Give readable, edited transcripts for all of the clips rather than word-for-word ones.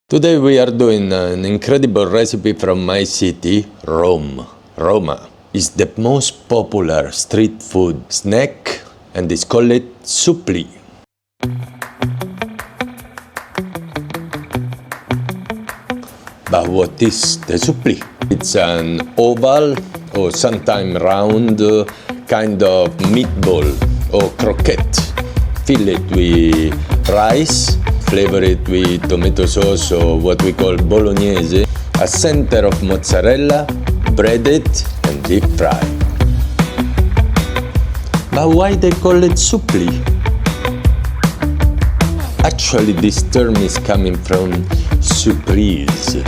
Today we are doing an incredible recipe from my city, Rome. Roma is the most popular street food snack and is called supplì. But what is the supplì? It's an oval or sometimes round kind of meatball or croquette. Fill it with rice, flavor it with tomato sauce or what we call Bolognese, a center of mozzarella, bread it and deep fry. But why they call it supplì? Actually, this term is coming from surprise,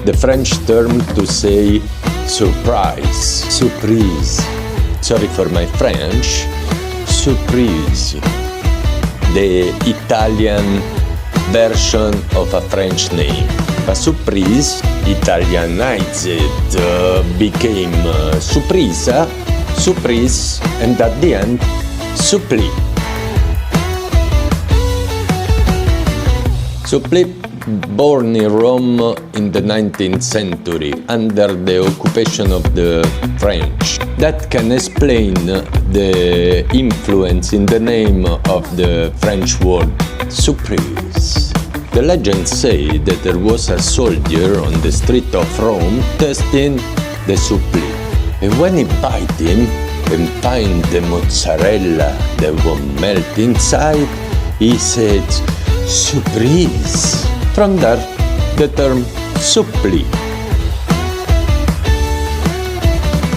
the French term to say surprise, surprise. Sorry for my French, surprise. The Italian version of a French name. But surprise, Italianized, became surpresa, surprise, and at the end, supplì. Supplì, born in Rome in the 19th century under the occupation of the French. That can explain the influence in the name of the French word surprise. The legends say that there was a soldier on the street of Rome testing the supplì, and when he bite him and find the mozzarella that won't melt inside, he said, "Surprise!" From there, the term supplì.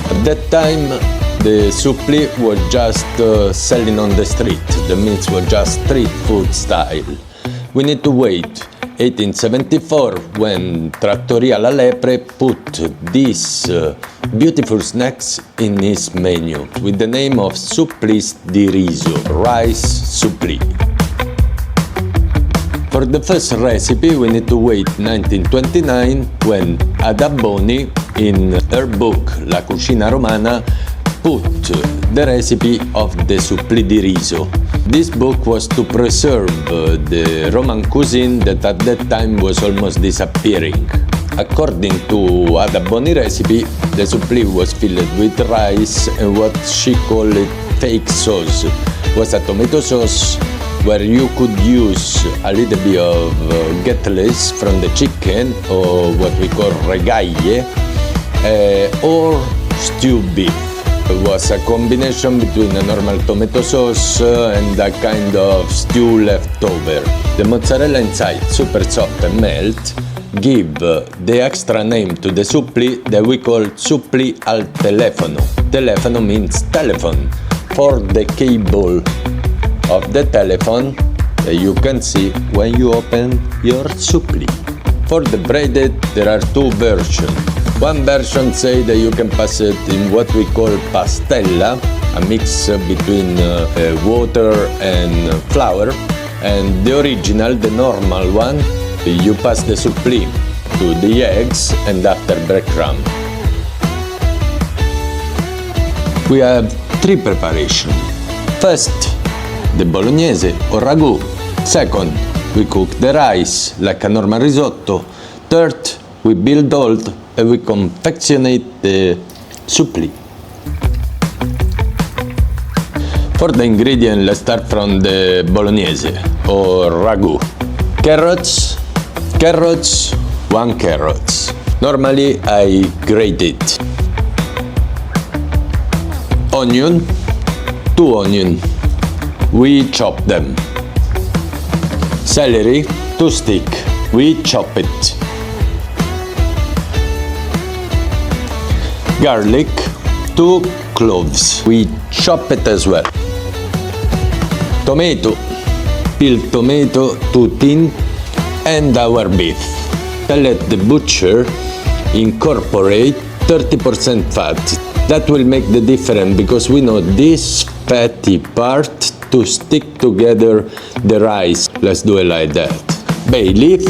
At that time, the supplì was just selling on the street. The meats were just street food style. We need to wait 1874 when Trattoria La Lepre put these beautiful snacks in his menu with the name of supplì di riso, rice supplì. For the first recipe, we need to wait 1929 when Ada Boni, in her book La Cucina Romana, put the recipe of the supplì di riso. This book was to preserve the Roman cuisine that at that time was almost disappearing. According to Ada Boni recipe, the supplì was filled with rice and what she called fake sauce. It was a tomato sauce where you could use a little bit of gutless from the chicken, or what we call regaille, or stewed beef. It was a combination between a normal tomato sauce and a kind of stew leftover. The mozzarella inside, super soft and melt, give the extra name to the supplì that we call Suppli al Telefono. Telefono means telephone, for the cable of the telephone that you can see when you open your supplì. For the breaded, there are two versions. One version say that you can pass it in what we call pastella, a mix between water and flour, and the original, the normal one, you pass the supplì to the eggs and after breadcrumb. We have three preparations. First, the Bolognese or ragu. Second, we cook the rice like a normal risotto. Third, we build old and we confectionate the supplì. For the ingredient, let's start from the Bolognese or ragu. Carrots, 1 carrot. Normally I grate it. Onion, 2 onions. We chop them. Celery, 2 sticks. We chop it. Garlic, 2 cloves. We chop it as well. Tomato, peeled tomato, 2 thin, and our beef. Let the butcher incorporate 30% fat. That will make the difference because we know this fatty part to stick together the rice. Let's do it like that. Bay leaf,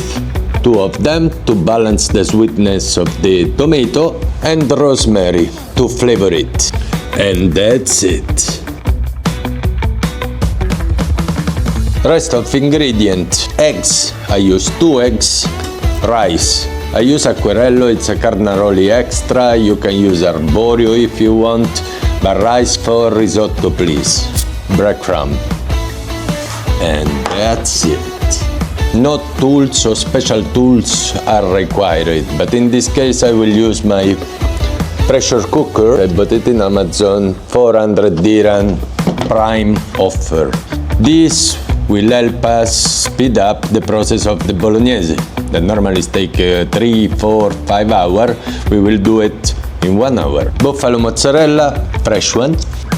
2 of them to balance the sweetness of the tomato, and rosemary to flavor it. And that's it. Rest of ingredient: eggs. I use 2 eggs, Rice. I use Acquerello, it's a Carnaroli extra. You can use Arborio if you want, but rice for risotto please. Breadcrumb. And that's it. No tools or special tools are required, but in this case I will use my pressure cooker. I bought it in Amazon, 400 dirham prime offer. This will help us speed up the process of the Bolognese that normally take 3, 4, 5 hours. We will do it in 1 hour. Buffalo mozzarella, fresh one.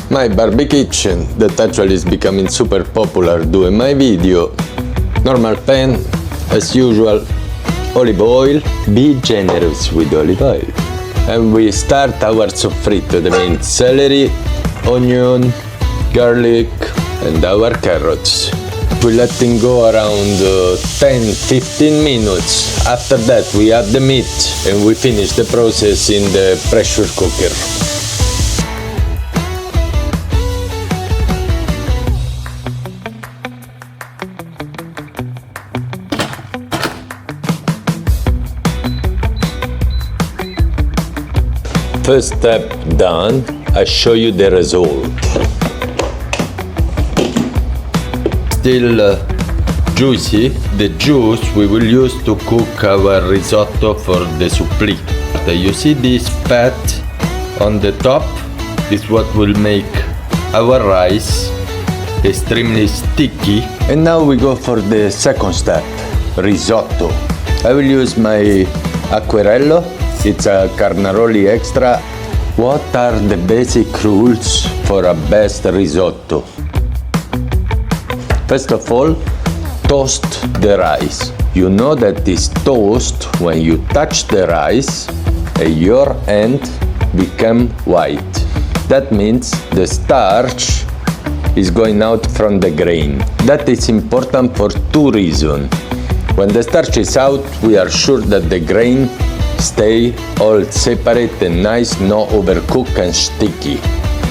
My barbecue kitchen that actually is becoming super popular doing my video. Normal pan, as usual, olive oil. Be generous with olive oil. And we start our soffritto, that means celery, onion, garlic, and our carrots. We let them go around 10-15 minutes. After that we add the meat and we finish the process in the pressure cooker. First step done, I show you the result. Still juicy. The juice we will use to cook our risotto for the supplì. You see this fat on the top? This is what will make our rice extremely sticky. And now we go for the second step, risotto. I will use my Acquerello. It's a Carnaroli extra. What are the basic rules for a best risotto? First of all, toast the rice. You know that this toast, when you touch the rice, your hand become white. That means the starch is going out from the grain. That is important for two reasons. When the starch is out, we are sure that the grain stay all separate and nice, not overcooked and sticky.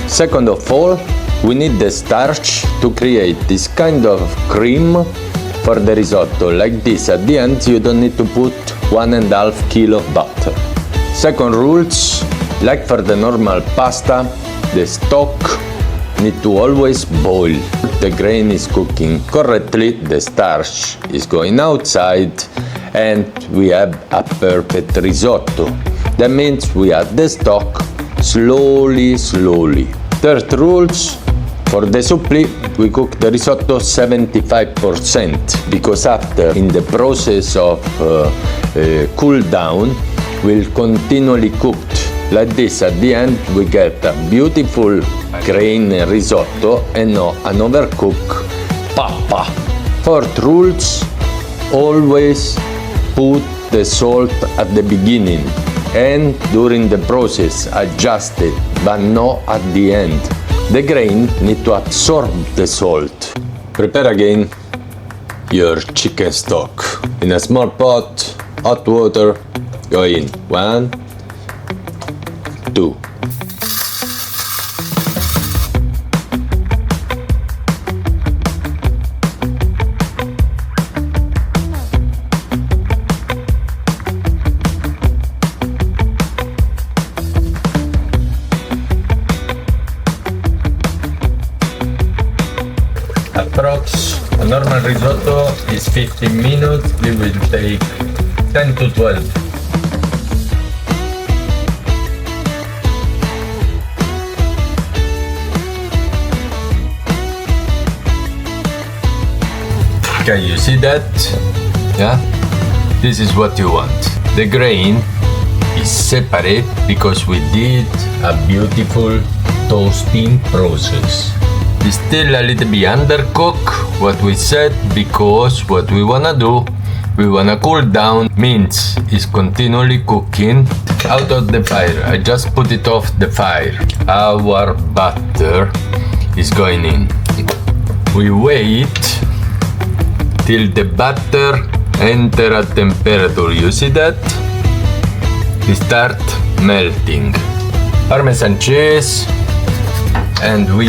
Second of all, we need the starch to create this kind of cream for the risotto. Like this, at the end you don't need to put 1.5 kilo of butter. Second rules, like for the normal pasta, the stock need to always boil. The grain is cooking correctly, the starch is going outside, and we have a perfect risotto. That means we add the stock slowly. Third rules, for the supplì, we cook the risotto 75% because after, in the process of cool down, will continually cooked. Like this, at the end, we get a beautiful grain risotto and not an overcooked pappa. Fourth rules, always put the salt at the beginning and during the process adjust it, but not at the end. The grain need to absorb the salt. Prepare again your chicken stock. In a small pot, hot water, go in. 1, 2. Approx, a normal risotto is 15 minutes, we will take 10 to 12. Can you see that? Yeah? This is what you want. The grain is separate because we did a beautiful toasting process. It's still a little bit undercooked, what we said, because what we wanna do, we wanna cool down, means is continually cooking out of the fire. I just put it off the fire. Our butter is going in. We wait till the butter enter a temperature. You see that? It start melting. Parmesan cheese, and we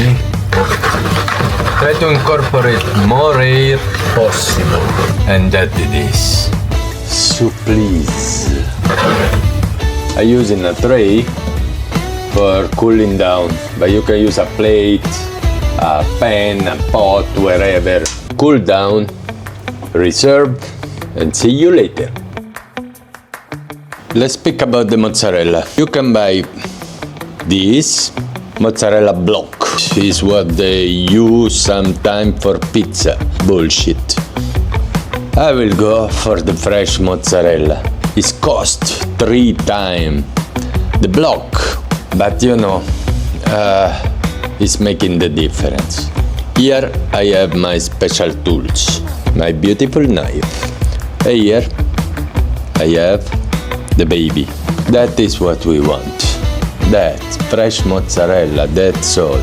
try to incorporate more air possible, and that it is. supplies. I use in a tray for cooling down, but you can use a plate, a pan, a pot, wherever. Cool down, reserve, and see you later. Let's speak about the mozzarella. You can buy this mozzarella block. Is what they use sometimes for pizza. Bullshit. I will go for the fresh mozzarella. It's cost 3 times the block, but you know, it's making the difference. Here I have my special tools, my beautiful knife. And here I have the baby. That is what we want. That fresh mozzarella, that's all.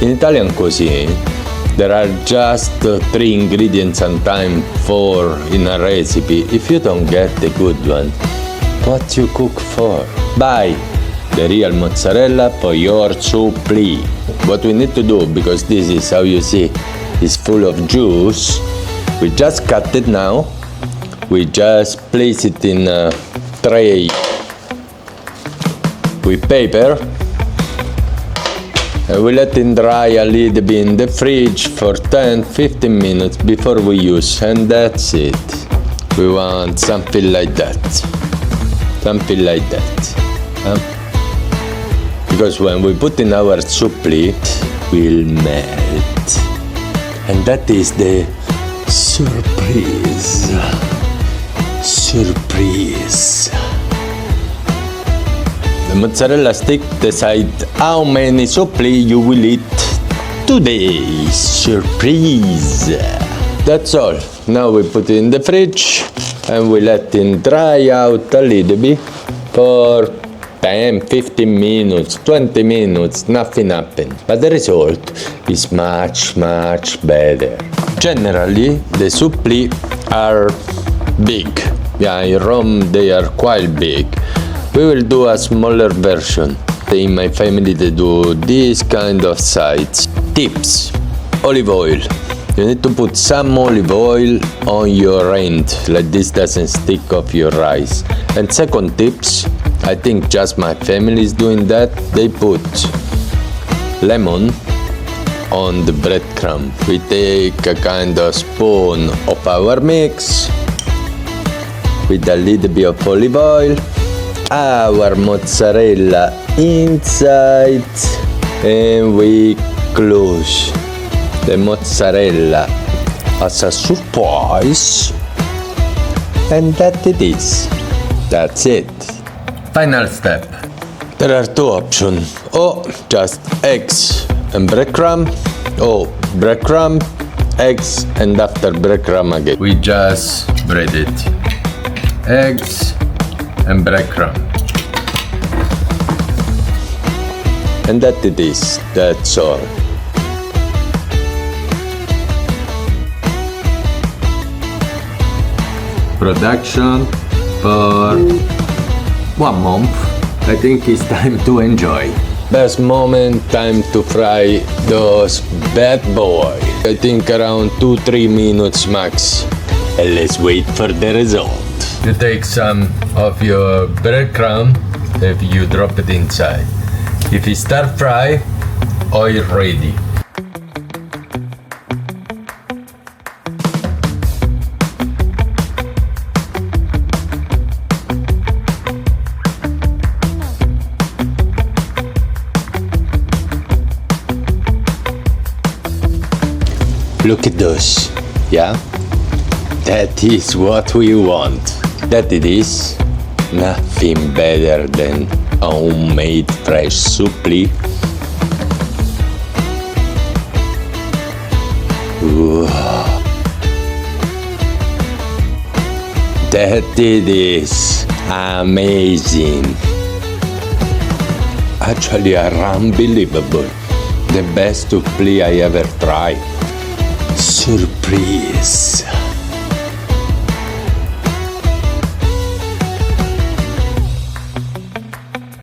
In Italian cuisine, there are just 3 ingredients sometimes 4 in a recipe. If you don't get the good one, what you cook for? Buy the real mozzarella for your supplì. What we need to do, because this is how you see, is full of juice, we just cut it now. We just place it in a tray with paper. And we let it dry a little bit in the fridge for 10-15 minutes before we use, and that's it. We want something like that. Something like that. Because when we put in our supplì, it will melt. And that is the surprise. Surprise. The mozzarella stick decide how many supplì you will eat today. Surprise! That's all. Now we put it in the fridge and we let it dry out a little bit for 10, 15 minutes, 20 minutes, nothing happened. But the result is much, much better. Generally, the supplì are big. Yeah, in Rome they are quite big. We will do a smaller version. In my family they do this kind of size. Tips: olive oil. You need to put some olive oil on your end, like this doesn't stick off your rice. And second tips, I think just my family is doing that, they put lemon on the breadcrumb. We take a kind of spoon of our mix with a little bit of olive oil, our mozzarella inside, and we close the mozzarella as a surprise, and that it is. That's it. Final step. There are 2 options, or just eggs and breadcrumb, or breadcrumb, eggs, and after breadcrumb again. We just bread it. Eggs and breadcrumb. And that it is. That's all. Production for 1 month. I think it's time to enjoy. Best moment, time to fry those bad boys. I think around 2-3 minutes max. And let's wait for the result. You take some of your breadcrumb, if you drop it inside. If you start fry, oil ready. Look at those, yeah? That is what we want. That it is. Nothing better than a homemade fresh supplì. That it is amazing. Actually, unbelievable. The best supplì I ever tried. Surprise.